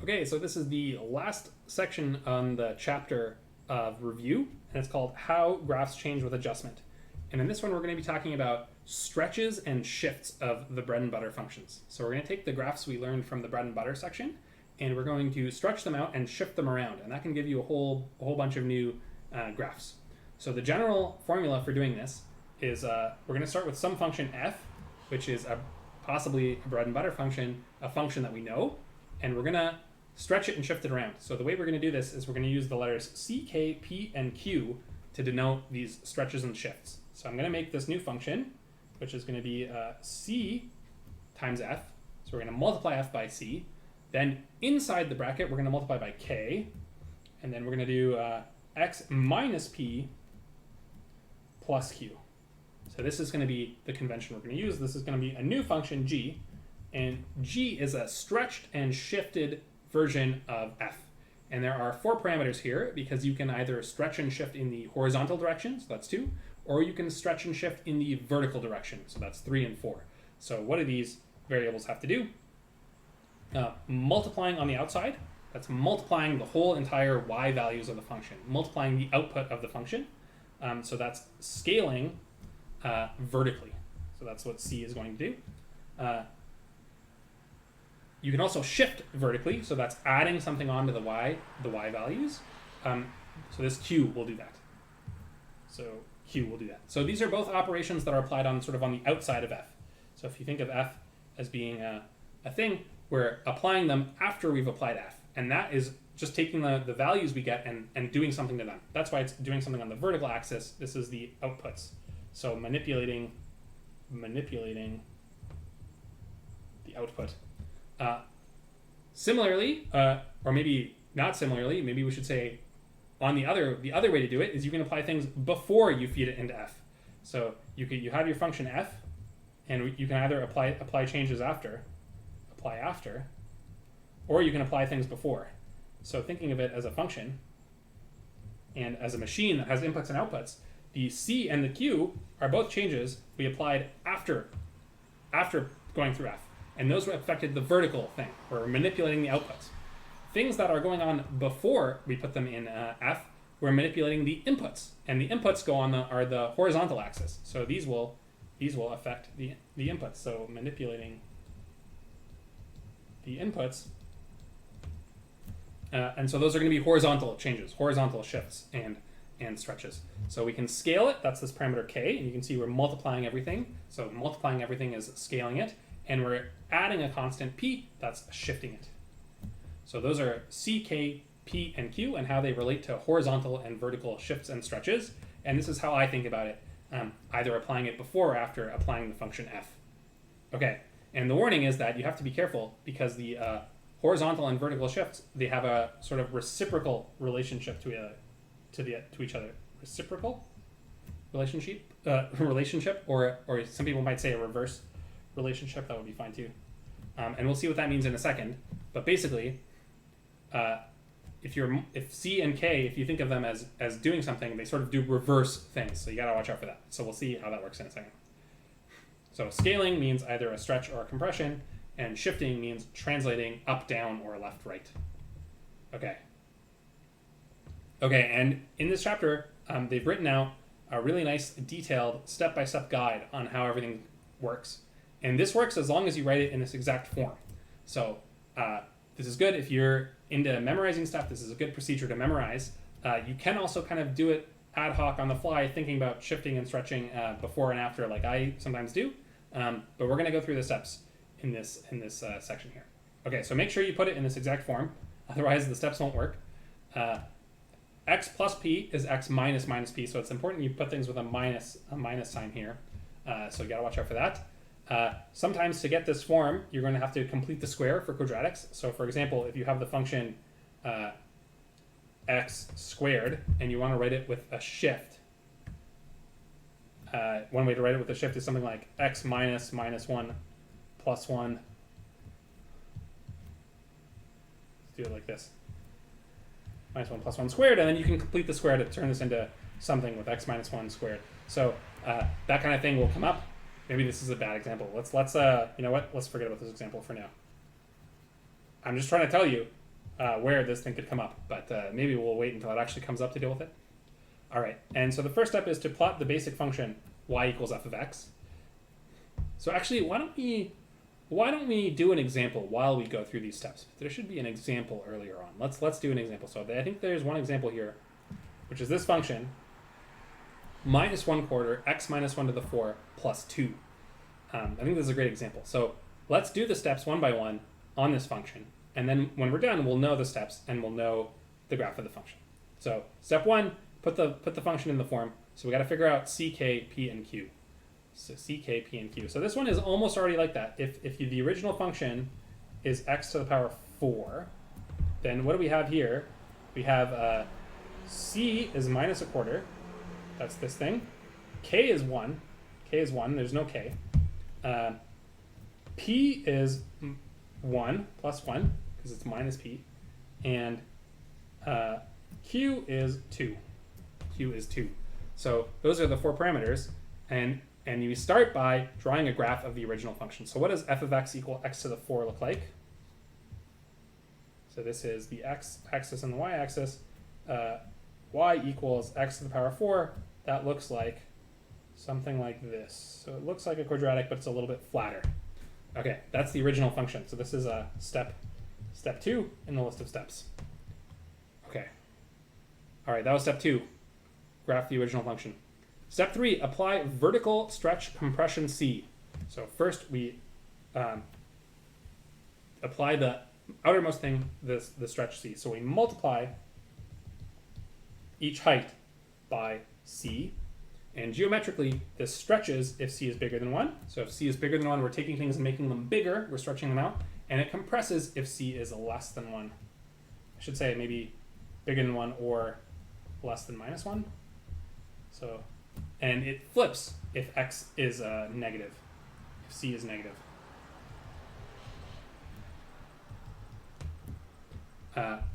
Okay, so this is the last section on the chapter of review, and it's called How Graphs Change with Adjustment. And in this one, we're going to be talking about stretches and shifts of the bread and butter functions. So we're going to take the graphs we learned from the bread and butter section, and we're going to stretch them out and shift them around, and that can give you a whole bunch of new graphs. So the general formula for doing this is we're going to start with some function f, which is possibly a bread and butter function, a function that we know, and we're going to stretch it and shift it around. So the way we're going to do this is we're going to use the letters C, K, P, and Q to denote these stretches and shifts. So I'm going to make this new function, which is going to be C times f. So we're going to multiply f by C. Then inside the bracket, we're going to multiply by K. And then we're going to do x minus P plus Q. So this is going to be the convention we're going to use. This is going to be a new function, G. And G is a stretched and shifted version of f. And there are 4 parameters here because you can either stretch and shift in the horizontal direction, so that's 2, or you can stretch and shift in the vertical direction, so that's 3 and 4. So what do these variables have to do? Multiplying on the outside, that's multiplying the whole entire y values of the function, multiplying the output of the function. So that's scaling vertically. So that's what C is going to do. You can also shift vertically, so that's adding something onto the y values. So this Q will do that. So Q will do that. So these are both operations that are applied on sort of on the outside of f. So if you think of f as being a thing, we're applying them after we've applied f. And that is just taking the values we get and doing something to them. That's why it's doing something on the vertical axis. This is the outputs. So manipulating the output. Similarly, or maybe not similarly, maybe we should say the other way to do it is you can apply things before you feed it into f. So you have your function f, and you can either apply changes after, or you can apply things before. So thinking of it as a function and as a machine that has inputs and outputs, the C and the Q are both changes we applied after going through f. And those affected the vertical thing. We're manipulating the outputs. Things that are going on before we put them in f, we're manipulating the inputs. And the inputs are the horizontal axis. So these will affect the inputs. So manipulating the inputs. And so those are going to be horizontal changes, horizontal shifts and stretches. So we can scale it. That's this parameter K. And you can see we're multiplying everything. So multiplying everything is scaling it. And we're adding a constant P, that's shifting it. So those are C, K, P, and Q, and how they relate to horizontal and vertical shifts and stretches. And this is how I think about it, either applying it before or after applying the function f. Okay, and the warning is that you have to be careful because the horizontal and vertical shifts, they have a sort of reciprocal relationship to each other. Reciprocal relationship, or some people might say a reverse relationship. That would be fine too. And we'll see what that means in a second. But basically, if C and K, if you think of them as doing something, they sort of do reverse things. So you got to watch out for that. So we'll see how that works in a second. So scaling means either a stretch or a compression, and shifting means translating up, down, or left, right. Okay. Okay, and in this chapter, they've written out a really nice, detailed, step-by-step guide on how everything works. And this works as long as you write it in this exact form. So this is good if you're into memorizing stuff. This is a good procedure to memorize. You can also kind of do it ad hoc on the fly, thinking about shifting and stretching before and after, like I sometimes do. But we're going to go through the steps in this section here. Okay, so make sure you put it in this exact form. Otherwise, the steps won't work. X plus P is X minus P. So it's important you put things with a minus sign here. So you got to watch out for that. Sometimes to get this form, you're going to have to complete the square for quadratics. So for example, if you have the function x squared and you want to write it with a shift, one way to write it with a shift is something like x minus 1 plus 1. Let's do it like this. Minus 1 plus 1 squared, and then you can complete the square to turn this into something with x minus 1 squared. So that kind of thing will come up. Maybe this is a bad example. Let's you know what? Let's forget about this example for now. I'm just trying to tell you where this thing could come up, but maybe we'll wait until it actually comes up to deal with it. All right, and so the first step is to plot the basic function y equals f of x. So actually, why don't we do an example while we go through these steps? There should be an example earlier on. Let's do an example. So I think there's one example here, which is this function, minus 1/4 x minus 1 to the 4 plus 2. I think this is a great example. So let's do the steps one by one on this function. And then when we're done, we'll know the steps and we'll know the graph of the function. So step one, put the function in the form. So we got to figure out c, k, p, and q. So c, k, p, and q. So this one is almost already like that. If the original function is x to the power 4, then what do we have here? We have c is minus 1/4. That's this thing. K is 1. K is 1. There's no k. P is 1 plus 1 because it's minus p. And Q is 2. Q is 2. So those are the 4 parameters. And you start by drawing a graph of the original function. So what does f of x equal x to the 4 look like? So this is the x-axis and the y-axis. Y equals x to the power 4. That looks like something like this. So it looks like a quadratic, but it's a little bit flatter. Okay, that's the original function. So this is step 2 in the list of steps. Okay. All right, that was step 2. Graph the original function. Step 3, apply vertical stretch compression C. So first we apply the outermost thing, the stretch C. So we multiply each height by C. And geometrically, this stretches if C is bigger than 1. So if C is bigger than 1, we're taking things and making them bigger. We're stretching them out. And it compresses if C is less than 1. I should say maybe bigger than 1 or less than minus 1. So, and it flips if X is negative, if C is negative.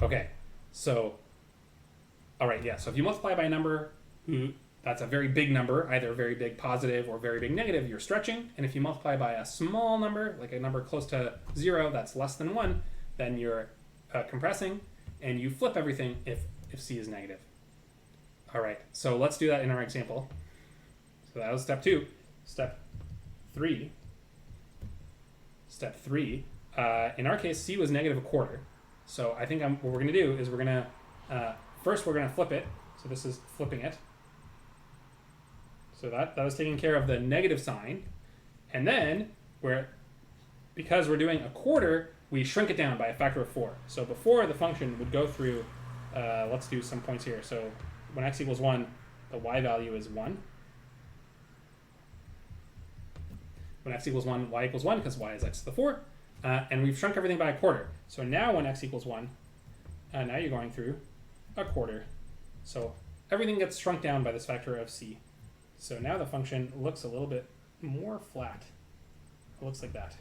Okay, so, all right, yeah. So if you multiply by a number that's a very big number, either very big positive or very big negative, you're stretching. And if you multiply by a small number, like a number close to 0 that's less than 1, then you're compressing. And you flip everything if C is negative. All right, so let's do that in our example. So that was step 2. Step 3. Step 3. In our case, C was negative 1/4. So I think what we're going to do is we're going to, first we're going to flip it. So this is flipping it. So that was taking care of the negative sign. And then, because we're doing 1/4, we shrink it down by a factor of 4. So before the function would go through, let's do some points here. So when x equals 1, the y value is 1. When x equals 1, y equals 1, because y is x to the 4. And we've shrunk everything by 1/4. So now when x equals 1, now you're going through 1/4. So everything gets shrunk down by this factor of c. So now the function looks a little bit more flat. It looks like that.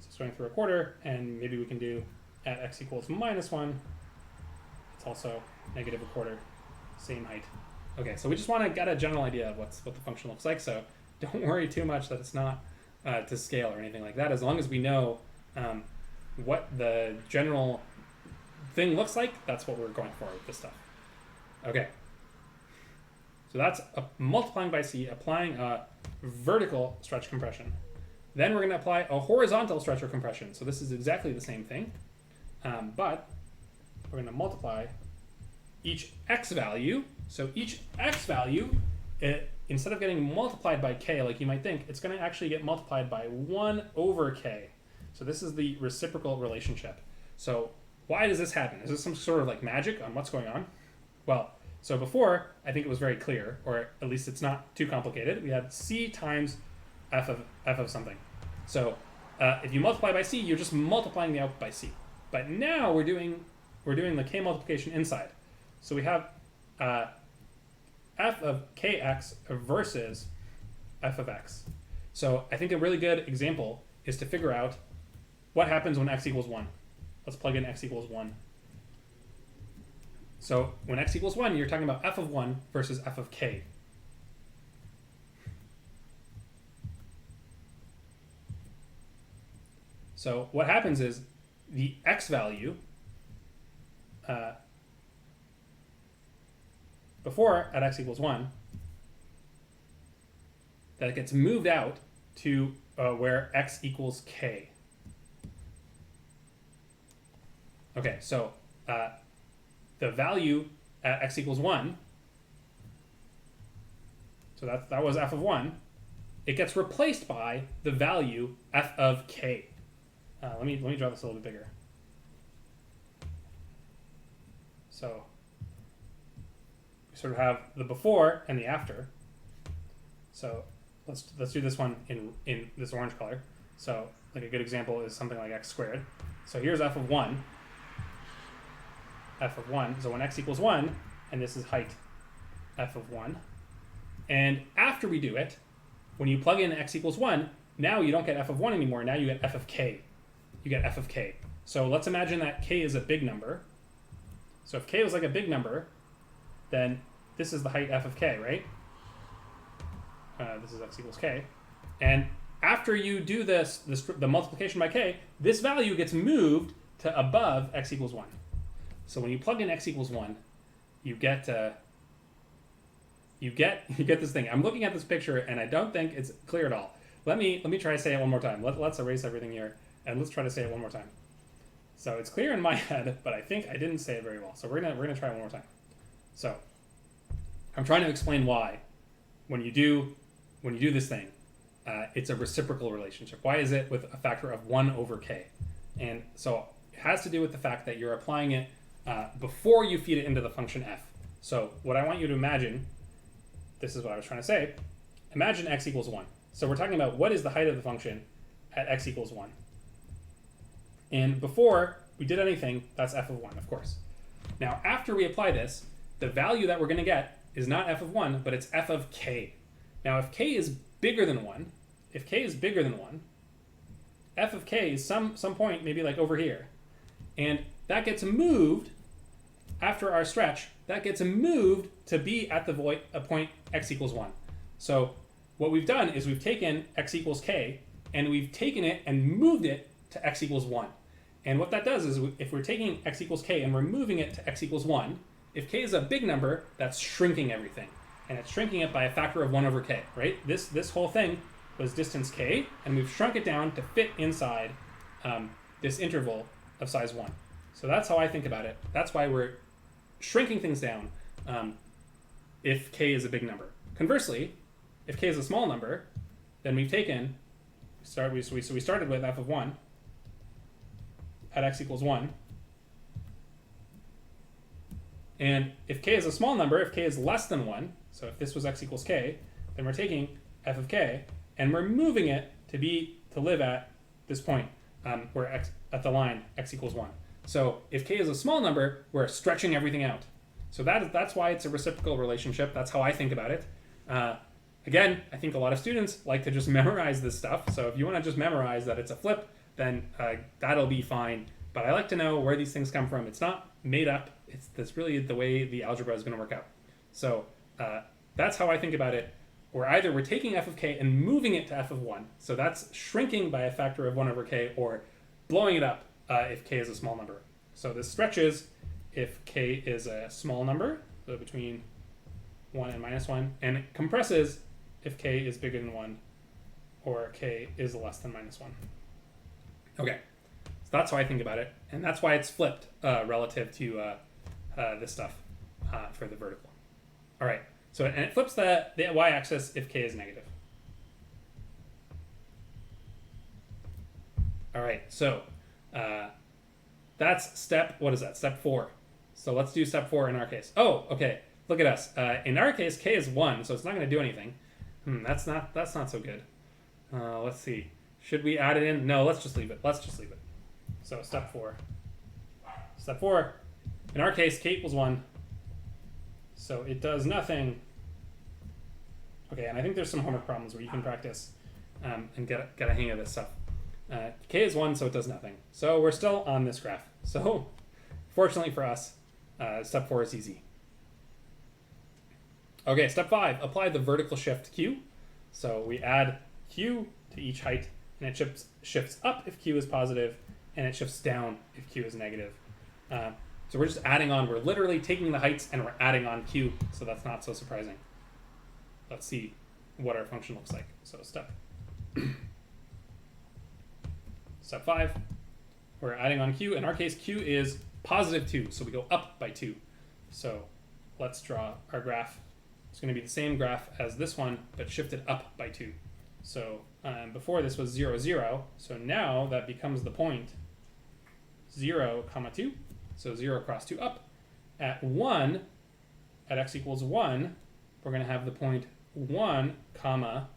So it's going through 1/4, and maybe we can do at x equals minus 1. It's also negative 1/4, same height. Okay, so we just want to get a general idea of what the function looks like. So don't worry too much that it's not to scale or anything like that. As long as we know what the general thing looks like, that's what we're going for with this stuff. Okay. So that's multiplying by C, applying a vertical stretch compression. Then we're going to apply a horizontal stretch or compression. So this is exactly the same thing, but we're going to multiply each x value. So each x value, instead of getting multiplied by k like you might think, it's going to actually get multiplied by 1/k. So this is the reciprocal relationship. So why does this happen? Is this some sort of like magic on what's going on? Well, so before, I think it was very clear, or at least it's not too complicated. We had c times f of something. So if you multiply by c, you're just multiplying the output by c. But now we're doing the k multiplication inside. So we have f of kx versus f of x. So I think a really good example is to figure out what happens when x equals 1. Let's plug in x equals 1. So when x equals 1, you're talking about f of 1 versus f of k. So what happens is the x value before at x equals 1, that gets moved out to where x equals k. Okay, so the value at x equals 1, so that was f of 1, it gets replaced by the value f of k. Let me draw this a little bit bigger. So we sort of have the before and the after. So let's do this one in this orange color. So like a good example is something like x squared. So here's f of 1. F of 1. So when x equals 1, and this is height f of 1. And after we do it, when you plug in x equals 1, now you don't get f of 1 anymore. Now you get f of k. You get f of k. So let's imagine that k is a big number. So if k was like a big number, then this is the height f of k, right? This is x equals k. And after you do the multiplication by k, this value gets moved to above x equals 1. So when you plug in x equals 1, you get this thing. I'm looking at this picture and I don't think it's clear at all. Let me try to say it one more time. Let's erase everything here and let's try to say it one more time. So it's clear in my head, but I think I didn't say it very well. So we're gonna try one more time. So I'm trying to explain why when you do this thing, it's a reciprocal relationship. Why is it with a factor of 1 over k? And so it has to do with the fact that you're applying it before you feed it into the function f. So what I want you to imagine, this is what I was trying to say, imagine x equals 1. So we're talking about what is the height of the function at x equals 1. And before we did anything, that's f of 1, of course. Now, after we apply this, the value that we're going to get is not f of 1, but it's f of k. Now, if k is bigger than 1, f of k is some point, maybe like over here. And that gets moved after our stretch. That gets moved to be at the point x equals 1. So what we've done is we've taken x equals k, and we've taken it and moved it to x equals 1. And what that does is if we're taking x equals k and we're moving it to x equals 1, if k is a big number, that's shrinking everything. And it's shrinking it by a factor of 1 over k, right? This whole thing was distance k, and we've shrunk it down to fit inside this interval of size 1. So that's how I think about it. That's why we're shrinking things down if k is a big number. Conversely, if k is a small number, then we've taken, we started with f of 1 at x equals 1. And if k is a small number, if k is less than 1, so if this was x equals k, then we're taking f of k and we're moving it to live at this point where x at the line x equals 1. So if k is a small number, we're stretching everything out. So that's why it's a reciprocal relationship. That's how I think about it. Again, I think a lot of students like to just memorize this stuff. So if you want to just memorize that it's a flip, then that'll be fine. But I like to know where these things come from. It's not made up. That's really the way the algebra is going to work out. So that's how I think about it. Or either we're taking f of k and moving it to f of 1. So that's shrinking by a factor of 1 over k, or blowing it up if k is a small number. So this stretches if k is a small number, so between 1 and minus 1, and it compresses if k is bigger than 1 or k is less than minus 1. Okay, so that's how I think about it, and that's why it's flipped relative to this stuff for the vertical. All right, so and it flips the y-axis if k is negative. All right, so that's step 4. So let's do step 4 in our case. Oh, okay, look at us. In our case, k is 1, so it's not going to do anything. That's not so good. Let's see. Should we add it in? No, let's just leave it. So step 4. Step 4. In our case, k equals 1. So it does nothing. Okay, and I think there's some homework problems where you can practice and get a hang of this stuff. K is 1, so it does nothing. So we're still on this graph. So fortunately for us, step 4 is easy. Okay, step 5, apply the vertical shift q. So we add q to each height, and it shifts up if q is positive, and it shifts down if q is negative. So we're just adding on. We're literally taking the heights and we're adding on q. So that's not so surprising. Let's see what our function looks like. So step 5, we're adding on q. In our case, q is positive 2, so we go up by 2. So let's draw our graph. It's going to be the same graph as this one, but shifted up by 2. So before this was 0, 0. So now that becomes the point 0, comma 2. So 0 cross 2 up. At 1, at x equals 1, we're going to have the point 1, comma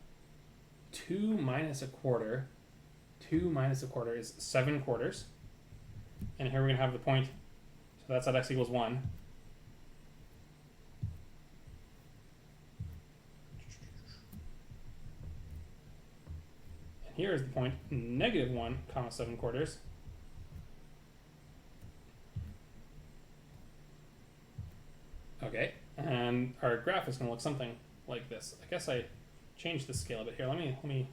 2 minus a quarter. 2 minus a quarter is 7 quarters. And here we're going to have the point, so that's at x equals 1. And here is the point negative 1, comma 7 quarters. Okay, and our graph is going to look something like this. I guess I changed the scale a bit here. Let me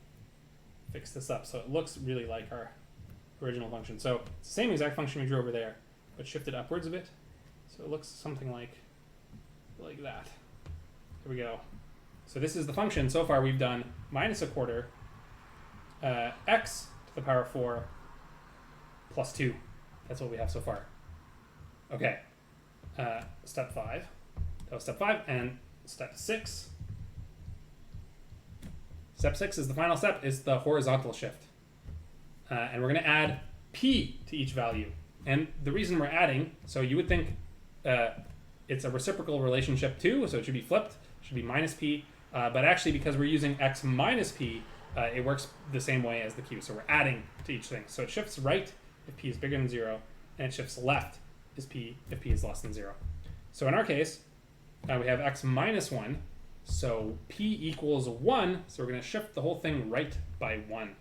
fix this up so it looks really like our original function. So it's the same exact function we drew over there, but shifted upwards a bit. So it looks something like that. Here we go. So this is the function. So far we've done minus a quarter x to the power 4 plus 2. That's what we have so far. Okay. Step 5. That was step 5. And step 6. Step 6 is the final step, is the horizontal shift. And we're going to add p to each value. And the reason we're adding, so you would think it's a reciprocal relationship too, so it should be flipped, it should be minus p. But actually, because we're using x minus p, it works the same way as the q. So we're adding to each thing. So it shifts right if p is bigger than 0, and it shifts left if p is less than 0. So in our case, we have x minus 1. So p equals 1, so we're going to shift the whole thing right by 1.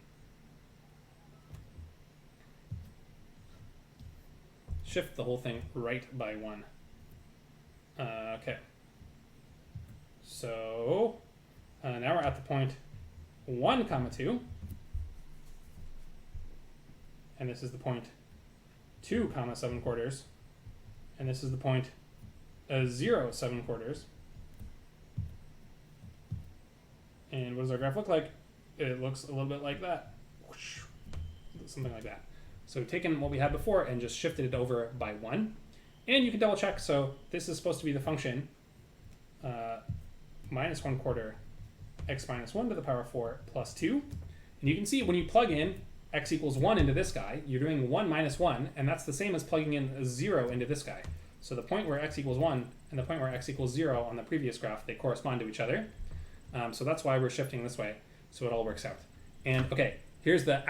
Shift the whole thing right by 1. Okay. So now we're at the point 1, comma 2. And this is the point 2, comma 7 quarters. And this is the point 0, 7 quarters. And what does our graph look like? It looks a little bit like that. Something like that. So we've taken what we had before and just shifted it over by 1. And you can double check. So this is supposed to be the function minus 1 quarter x minus 1 to the power 4 plus 2. And you can see when you plug in x equals 1 into this guy, you're doing 1 minus 1. And that's the same as plugging in 0 into this guy. So the point where x equals 1 and the point where x equals 0 on the previous graph, they correspond to each other. So that's why we're shifting this way, so it all works out. And okay, here's the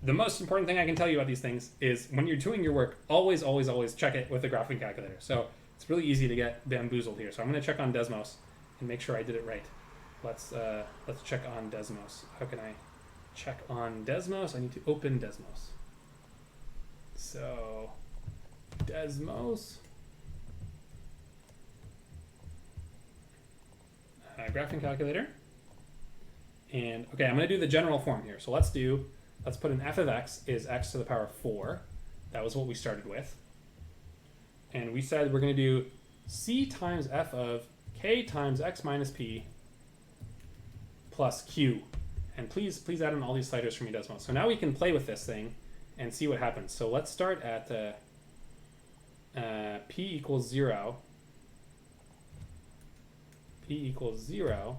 most important thing I can tell you about these things is when you're doing your work, always, always, always check it with the graphing calculator. So it's really easy to get bamboozled here. So I'm going to check on Desmos and make sure I did it right. Let's check on Desmos. How can I check on Desmos? I need to open Desmos. So Desmos. Graphing calculator. And okay, I'm going to do the general form here. So let's put an f of x is x to the power 4. That was what we started with. And we said we're going to do c times f of k times x minus p plus q. And please add in all these sliders for me, Desmos. So now we can play with this thing and see what happens. So let's start at p equals 0. P equals 0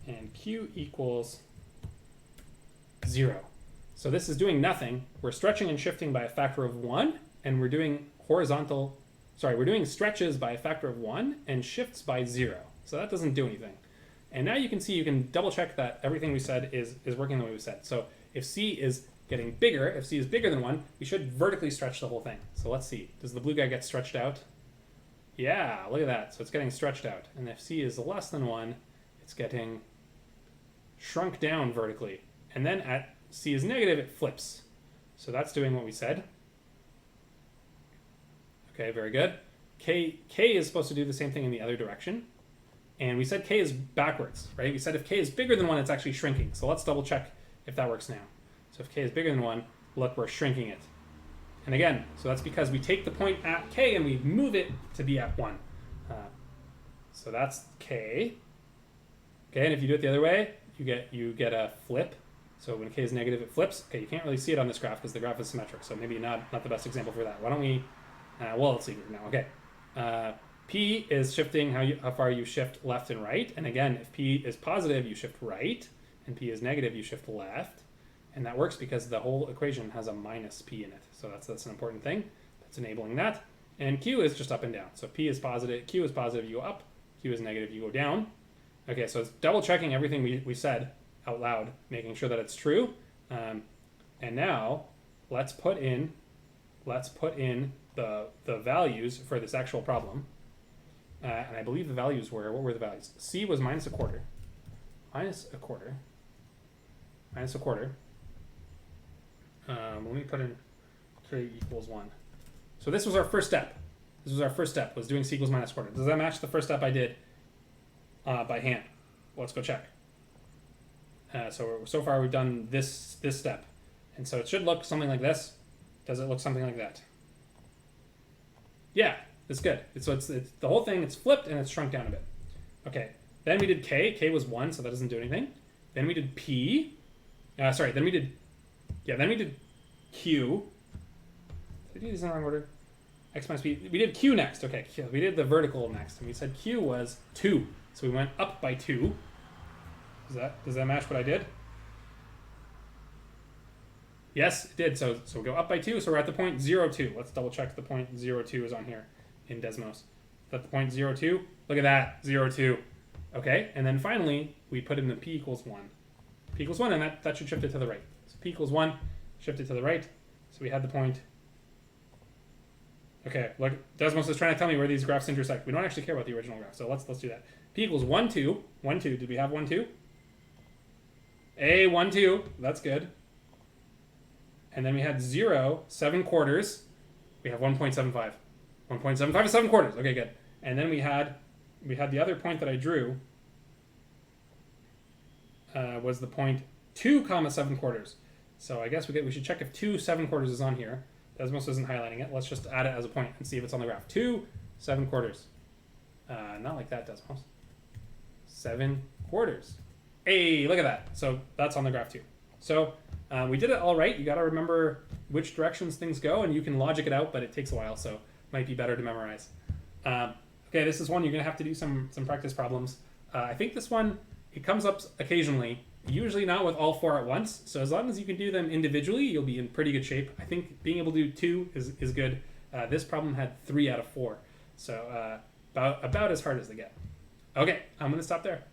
and q equals 0. So this is doing nothing. We're stretching and shifting by a factor of 1, and we're doing we're doing stretches by a factor of 1 and shifts by 0. So that doesn't do anything. And now you can see, you can double check that everything we said is working the way we said. So if c is getting bigger, if c is bigger than 1, we should vertically stretch the whole thing. So let's see. Does the blue guy get stretched out? Yeah, look at that. So it's getting stretched out. And if c is less than 1, it's getting shrunk down vertically. And then at c is negative, it flips. So that's doing what we said. Okay, very good. K is supposed to do the same thing in the other direction. And we said k is backwards, right? We said if k is bigger than 1, it's actually shrinking. So let's double check if that works now. So if k is bigger than 1, look, we're shrinking it. And again, so that's because we take the point at k and we move it to be at 1. So that's k. Okay, and if you do it the other way, you get a flip. So when k is negative, it flips. Okay, you can't really see it on this graph because the graph is symmetric, so maybe not the best example for that. Why don't we, well, let's see here now. Okay, p is shifting how far you shift left and right. And again, if p is positive, you shift right, and p is negative, you shift left. And that works because the whole equation has a minus p in it. So that's an important thing. That's enabling that. And q is just up and down. So p is positive, q is positive, you go up. Q is negative, you go down. Okay, so it's double checking everything we said out loud, making sure that it's true. And now let's put in the values for this actual problem. And I believe the values were, what were the values? C was minus a quarter. Minus a quarter. Minus a quarter. Let me put in k equals 1. So this was our first step. This was our first step, was doing c equals minus a quarter. Does that match the first step I did by hand? Well, let's go check. So far we've done this step. And so it should look something like this. Does it look something like that? Yeah, it's good. So it's the whole thing, it's flipped and it's shrunk down a bit. Okay, then we did k. K was 1, so that doesn't do anything. Then we did p. Then we did q. Did I do these in the wrong order? X minus p. We did q next. Okay, we did the vertical next. And we said q was 2. So we went up by 2. Does that match what I did? Yes, it did. So we go up by 2. So we're at the point 0, 2. Let's double check the point 0, 2 is on here in Desmos. Is that the point 0, 2? Look at that, 0, 2. Okay, and then finally, we put in the p equals 1. P equals 1, and that should shift it to the right. So p equals 1, shift it to the right. So we had the point. Okay, look, Desmos is trying to tell me where these graphs intersect. We don't actually care about the original graph, so let's do that. P equals 1, 2. 1, 2. Did we have 1, 2? A, 1, 2. That's good. And then we had 0, 7 quarters. We have 1.75. 1.75 is 7 quarters. Okay, good. And then we had the other point that I drew was the point 2 comma 7 quarters. So I guess we should check if 2 7 quarters is on here. Desmos isn't highlighting it. Let's just add it as a point and see if it's on the graph. 2 7 quarters. Not like that, Desmos. 7 quarters. Hey, look at that. So that's on the graph too. So we did it all right. You got to remember which directions things go, and you can logic it out, but it takes a while, so it might be better to memorize. Okay, this is one you're going to have to do some practice problems. I think this one, it comes up occasionally, usually not with all 4 at once. So as long as you can do them individually, you'll be in pretty good shape. I think being able to do 2 is good. This problem had 3 out of 4. So about as hard as they get. Okay, I'm going to stop there.